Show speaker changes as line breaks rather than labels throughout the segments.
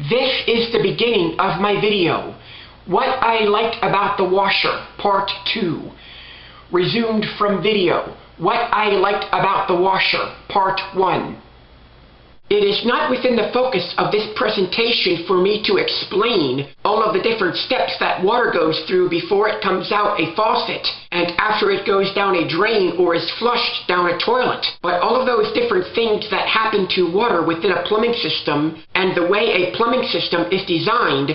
This is the beginning of my video. What I liked about the washer, part 2. Resumed from video. What I liked about the washer, part 1. It is not within the focus of this presentation for me to explain all of the different steps that water goes through before it comes out a faucet and after it goes down a drain or is flushed down a toilet. But all of those different things that happen to water within a plumbing system and the way a plumbing system is designed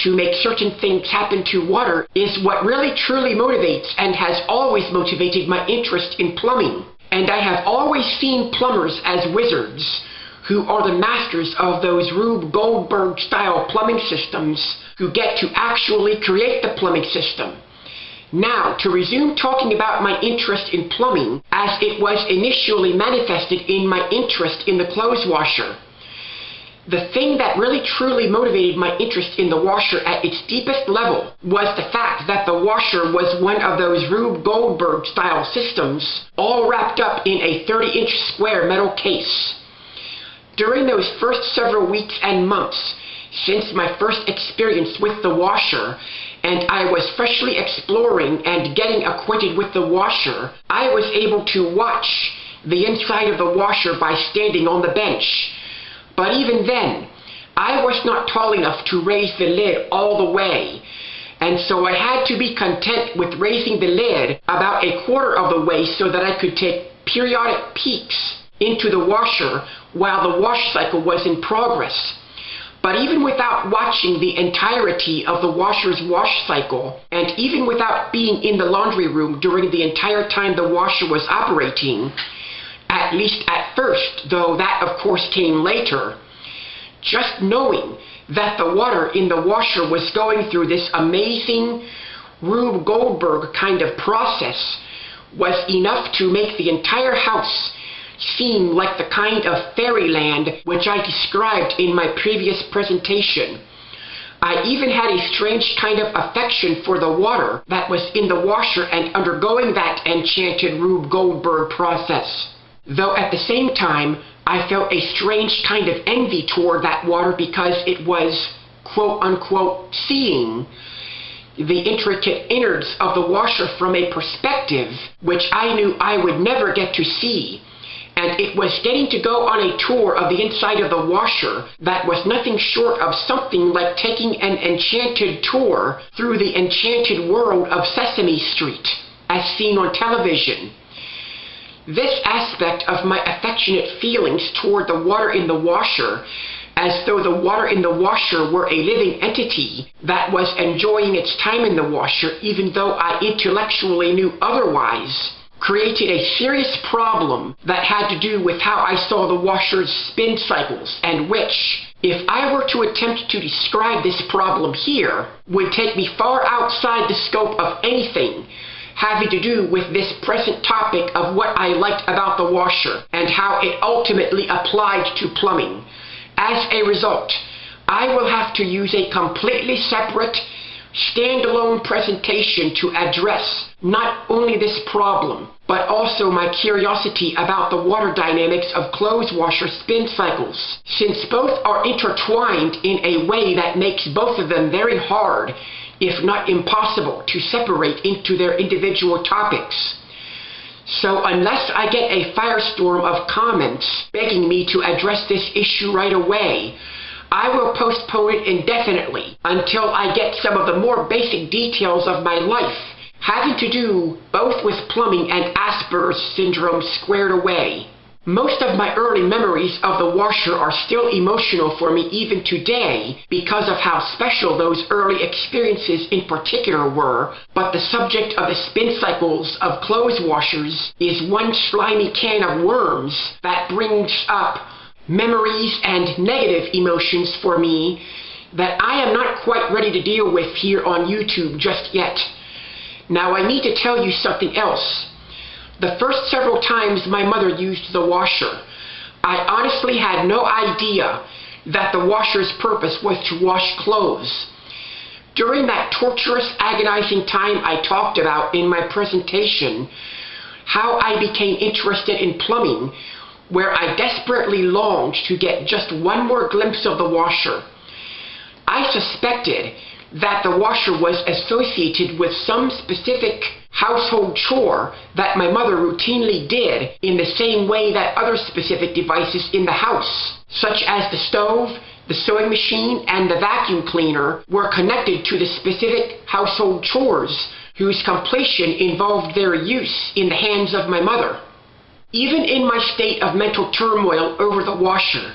to make certain things happen to water is what really truly motivates and has always motivated my interest in plumbing. And I have always seen plumbers as wizards who are the masters of those Rube Goldberg-style plumbing systems who get to actually create the plumbing system. Now, to resume talking about my interest in plumbing as it was initially manifested in my interest in the clothes washer. The thing that really truly motivated my interest in the washer at its deepest level was the fact that the washer was one of those Rube Goldberg style systems all wrapped up in a 30-inch square metal case. During those first several weeks and months since my first experience with the washer, and I was freshly exploring and getting acquainted with the washer, I was able to watch the inside of the washer by standing on the bench. But even then, I was not tall enough to raise the lid all the way, and so I had to be content with raising the lid about a quarter of the way so that I could take periodic peeks into the washer while the wash cycle was in progress. But even without watching the entirety of the washer's wash cycle, and even without being in the laundry room during the entire time the washer was operating, at least at first, though that of course came later, just knowing that the water in the washer was going through this amazing Rube Goldberg kind of process was enough to make the entire house seem like the kind of fairyland which I described in my previous presentation. I even had a strange kind of affection for the water that was in the washer and undergoing that enchanted Rube Goldberg process. Though at the same time, I felt a strange kind of envy toward that water because it was, quote-unquote, seeing the intricate innards of the washer from a perspective which I knew I would never get to see. And it was getting to go on a tour of the inside of the washer that was nothing short of something like taking an enchanted tour through the enchanted world of Sesame Street, as seen on television. This aspect of my affectionate feelings toward the water in the washer, as though the water in the washer were a living entity that was enjoying its time in the washer even though I intellectually knew otherwise, created a serious problem that had to do with how I saw the washer's spin cycles, and which, if I were to attempt to describe this problem here, would take me far outside the scope of anything having to do with this present topic of what I liked about the washer and how it ultimately applied to plumbing. As a result, I will have to use a completely separate, standalone presentation to address not only this problem, but also my curiosity about the water dynamics of clothes washer spin cycles, since both are intertwined in a way that makes both of them very hard, if not impossible, to separate into their individual topics. So unless I get a firestorm of comments begging me to address this issue right away, I will postpone it indefinitely until I get some of the more basic details of my life having to do both with plumbing and Asperger's syndrome squared away. Most of my early memories of the washer are still emotional for me even today because of how special those early experiences in particular were, but the subject of the spin cycles of clothes washers is one slimy can of worms that brings up memories and negative emotions for me that I am not quite ready to deal with here on YouTube just yet. Now I need to tell you something else. The first several times my mother used the washer, I honestly had no idea that the washer's purpose was to wash clothes. During that torturous, agonizing time I talked about in my presentation, how I became interested in plumbing, where I desperately longed to get just one more glimpse of the washer, I suspected that the washer was associated with some specific household chore that my mother routinely did in the same way that other specific devices in the house, such as the stove, the sewing machine, and the vacuum cleaner, were connected to the specific household chores whose completion involved their use in the hands of my mother. Even in my state of mental turmoil over the washer,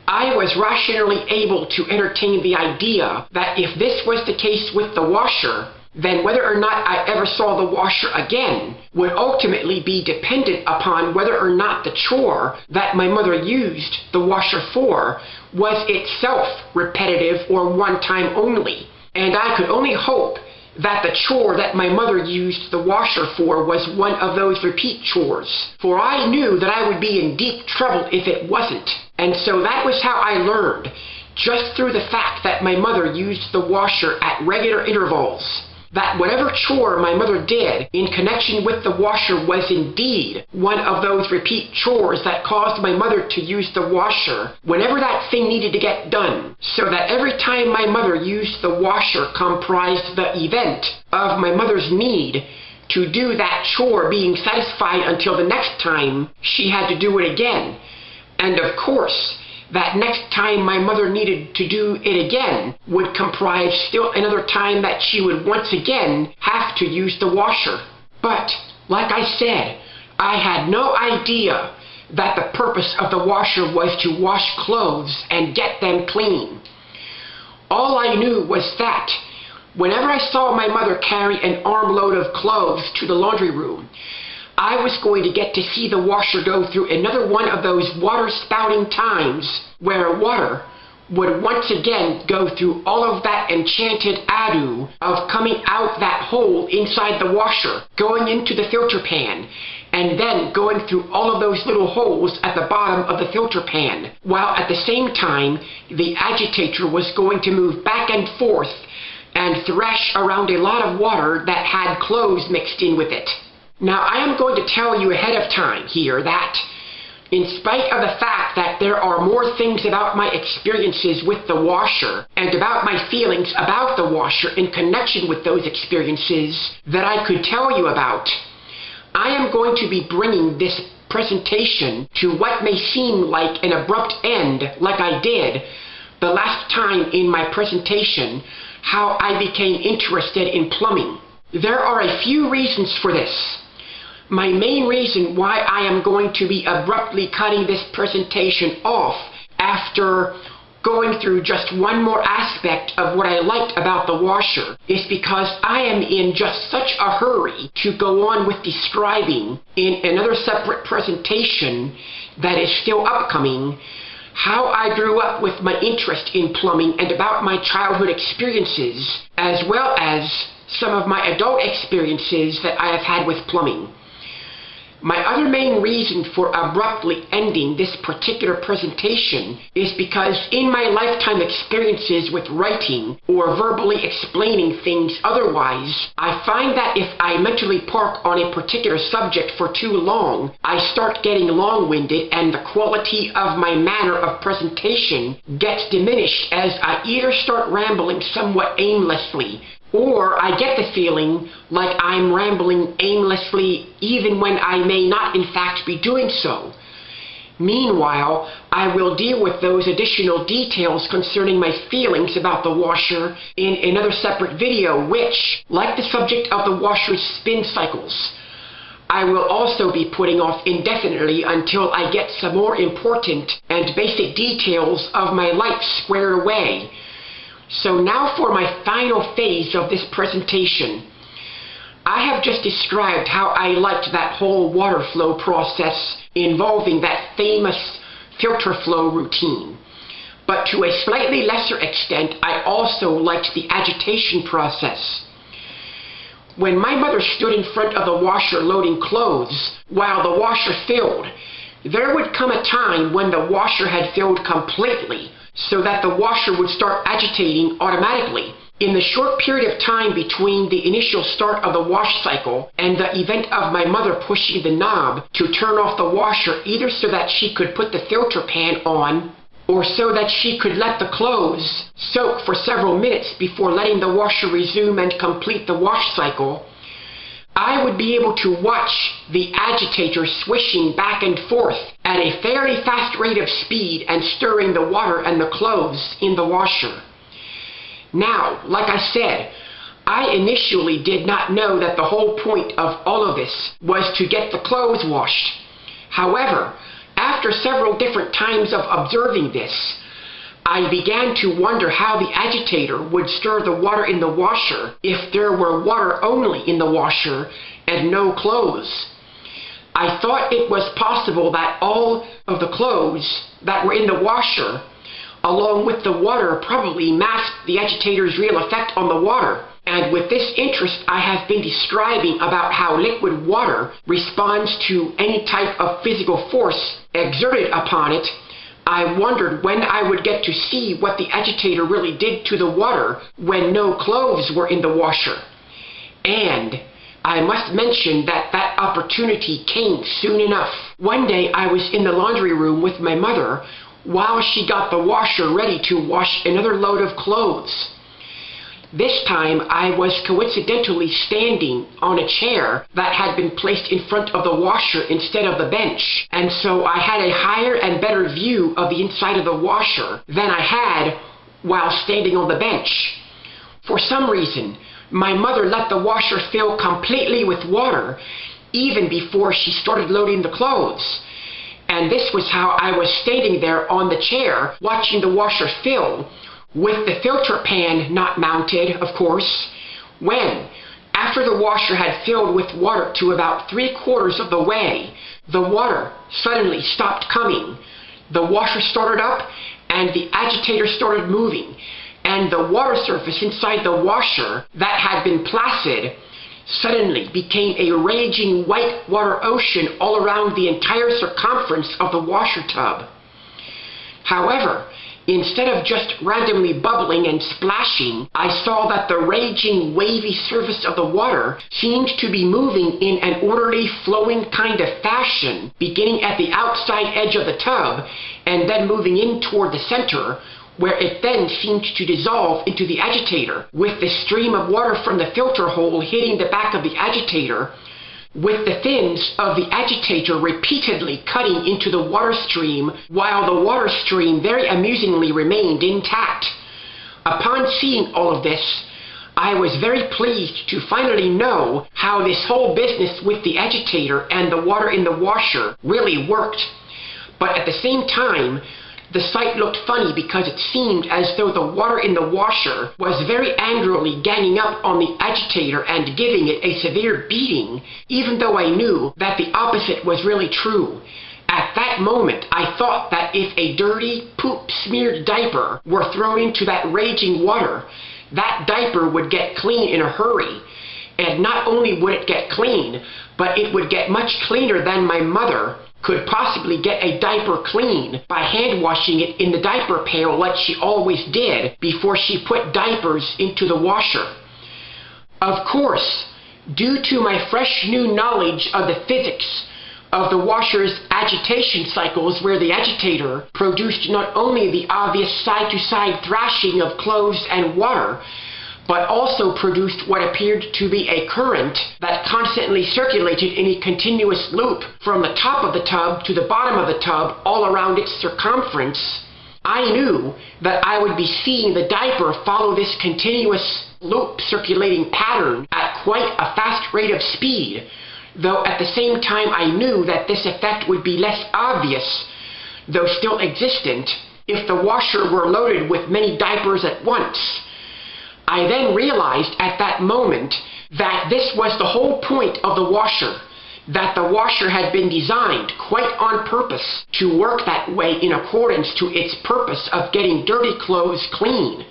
I was rationally able to entertain the idea that if this was the case with the washer, then whether or not I ever saw the washer again would ultimately be dependent upon whether or not the chore that my mother used the washer for was itself repetitive or one time only. And I could only hope that the chore that my mother used the washer for was one of those repeat chores, for I knew that I would be in deep trouble if it wasn't. And so that was how I learned, just through the fact that my mother used the washer at regular intervals, that whatever chore my mother did in connection with the washer was indeed one of those repeat chores that caused my mother to use the washer whenever that thing needed to get done, so that every time my mother used the washer comprised the event of my mother's need to do that chore being satisfied until the next time she had to do it again. And of course, that next time my mother needed to do it again would comprise still another time that she would once again have to use the washer. But, like I said, I had no idea that the purpose of the washer was to wash clothes and get them clean. All I knew was that whenever I saw my mother carry an armload of clothes to the laundry room, I was going to get to see the washer go through another one of those water-spouting times where water would once again go through all of that enchanted ado of coming out that hole inside the washer, going into the filter pan, and then going through all of those little holes at the bottom of the filter pan, while at the same time the agitator was going to move back and forth and thrash around a lot of water that had clothes mixed in with it. Now, I am going to tell you ahead of time here that, in spite of the fact that there are more things about my experiences with the washer and about my feelings about the washer in connection with those experiences that I could tell you about, I am going to be bringing this presentation to what may seem like an abrupt end, like I did the last time in my presentation, how I became interested in plumbing. There are a few reasons for this. My main reason why I am going to be abruptly cutting this presentation off after going through just one more aspect of what I liked about the washer is because I am in just such a hurry to go on with describing in another separate presentation that is still upcoming how I grew up with my interest in plumbing and about my childhood experiences, as well as some of my adult experiences that I have had with plumbing. My other main reason for abruptly ending this particular presentation is because in my lifetime experiences with writing or verbally explaining things otherwise, I find that if I mentally park on a particular subject for too long, I start getting long-winded and the quality of my manner of presentation gets diminished as I either start rambling somewhat aimlessly, or I get the feeling like I'm rambling aimlessly even when I may not in fact be doing so. Meanwhile, I will deal with those additional details concerning my feelings about the washer in another separate video which, like the subject of the washer's spin cycles, I will also be putting off indefinitely until I get some more important and basic details of my life squared away. So now for my final phase of this presentation. I have just described how I liked that whole water flow process involving that famous filter flow routine. But to a slightly lesser extent, I also liked the agitation process. When my mother stood in front of the washer loading clothes while the washer filled, there would come a time when the washer had filled completely, so that the washer would start agitating automatically. In the short period of time between the initial start of the wash cycle and the event of my mother pushing the knob to turn off the washer, either so that she could put the filter pan on or so that she could let the clothes soak for several minutes before letting the washer resume and complete the wash cycle, I would be able to watch the agitator swishing back and forth at a fairly fast rate of speed and stirring the water and the clothes in the washer. Now, like I said, I initially did not know that the whole point of all of this was to get the clothes washed. However, after several different times of observing this, I began to wonder how the agitator would stir the water in the washer if there were water only in the washer and no clothes. I thought it was possible that all of the clothes that were in the washer, along with the water, probably masked the agitator's real effect on the water. And with this interest I have been describing about how liquid water responds to any type of physical force exerted upon it, I wondered when I would get to see what the agitator really did to the water when no clothes were in the washer. And I must mention that that opportunity came soon enough. One day I was in the laundry room with my mother while she got the washer ready to wash another load of clothes. This time I was coincidentally standing on a chair that had been placed in front of the washer instead of the bench, and so I had a higher and better view of the inside of the washer than I had while standing on the bench. For some reason, my mother let the washer fill completely with water even before she started loading the clothes. And this was how I was standing there on the chair watching the washer fill, with the filter pan not mounted, of course, when, after the washer had filled with water to about 3/4 of the way, the water suddenly stopped coming. The washer started up and the agitator started moving, and the water surface inside the washer that had been placid suddenly became a raging white water ocean all around the entire circumference of the washer tub. However, instead of just randomly bubbling and splashing, I saw that the raging, wavy surface of the water seemed to be moving in an orderly, flowing kind of fashion, beginning at the outside edge of the tub and then moving in toward the center, where it then seemed to dissolve into the agitator, with the stream of water from the filter hole hitting the back of the agitator, with the fins of the agitator repeatedly cutting into the water stream, while the water stream very amusingly remained intact. Upon seeing all of this, I was very pleased to finally know how this whole business with the agitator and the water in the washer really worked. But at the same time, the sight looked funny because it seemed as though the water in the washer was very angrily ganging up on the agitator and giving it a severe beating, even though I knew that the opposite was really true. At that moment, I thought that if a dirty, poop-smeared diaper were thrown into that raging water, that diaper would get clean in a hurry. And not only would it get clean, but it would get much cleaner than my mother could possibly get a diaper clean by hand washing it in the diaper pail like she always did before she put diapers into the washer. Of course, due to my fresh new knowledge of the physics of the washer's agitation cycles, where the agitator produced not only the obvious side-to-side thrashing of clothes and water, but also produced what appeared to be a current that constantly circulated in a continuous loop from the top of the tub to the bottom of the tub all around its circumference, I knew that I would be seeing the diaper follow this continuous loop circulating pattern at quite a fast rate of speed, though at the same time I knew that this effect would be less obvious, though still existent, if the washer were loaded with many diapers at once. I then realized at that moment that this was the whole point of the washer, that the washer had been designed quite on purpose to work that way in accordance to its purpose of getting dirty clothes clean.